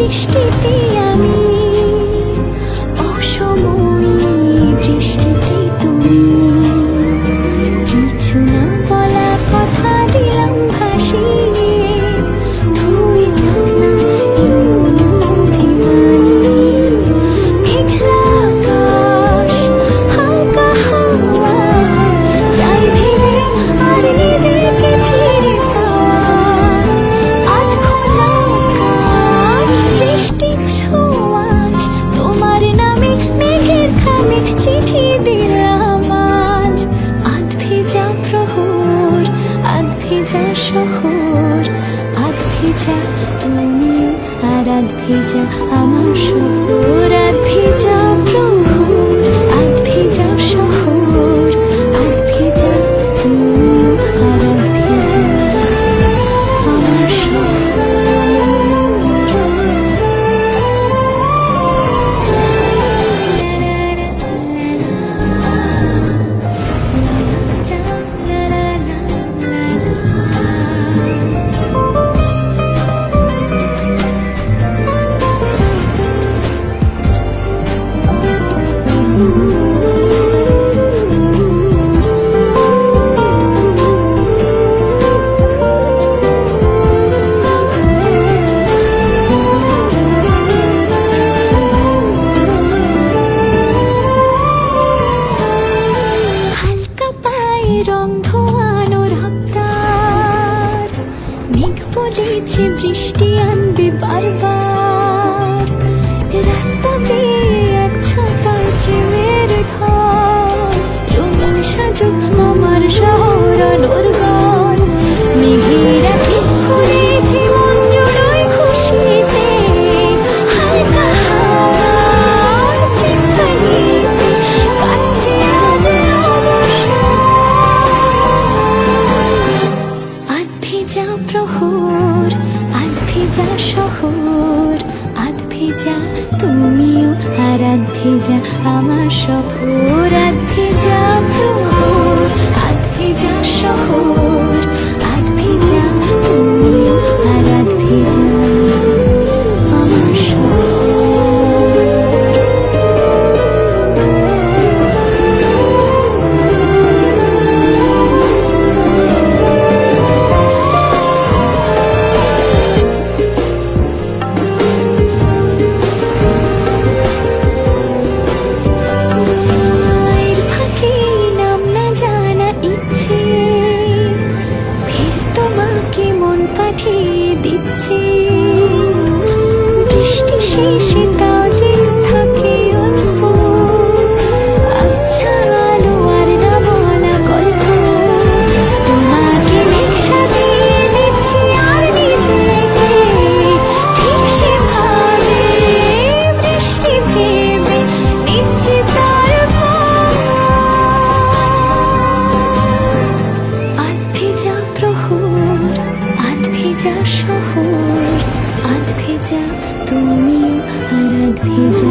বৃষ্টিতে আমি, অসময়ে বৃষ্টিতে তুমি, কিছু না বলা কথা দিলাম ভাসিয়ে, ধুয়ে যাক না এমন অভিমানী। মেঘলা আকাশ, হালকা হাওয়া, চাই ভেজে আর নিজেকে ফিরে পাওয়ার। আধখোলা কাঁচ, বৃষ্টির ছোঁয়াচ, তোমার নামে মেঘের খামে চিঠি দিলাম আজ। আধ ভেজা প্রহর, আধ ভেজা শহর, আধ ভেজা তুমি আর আধ ভেজা আমার শহর। আধ ভেজা প্রহর, আধ ভেজা শহর, আধ ভেজা তুমি আর আধ ভেজা আমার রং ধোয়ানো রাস্তার, মেঘ পড়েছে বৃষ্টি আনবে বারবার। রাস্তা পেয়ে এক ছাতায় প্রেমের ঘর, রঙিন সাজুক আমার শহর আলোর ঘর। মেঘেরা ঠিক করেছে মন জুড়োয় খুশিতে, হালকা হাওয়ার সিম্ফনিতে কাটছে আজ ভেজা প্রহর, আধ ভেজা শহর, আধ ভেজা তুমিও আর আধ ভেজা আমার শহর। আধ ভেজা প্রহর, আধ ভেজা শহর, আধ ভেজা তুমিও আর আধ ভেজা আমার শহর। পাঠিয়ে দিচ্ছি বৃষ্টি শেষে, তাও যে থাকে অল্প আচ্ছা আলো আর না বলা গল্প। তোমাকে মেঘ সাজিয়ে দিচ্ছি আর নিজেকে ঠিক সেভাবে বৃষ্টি ভেবে নিচ্ছি তারপর। আধ ভেজা প্রহর, আধ ভেজা শহর, আধ ভেজা তুমি আর আধ ভেজা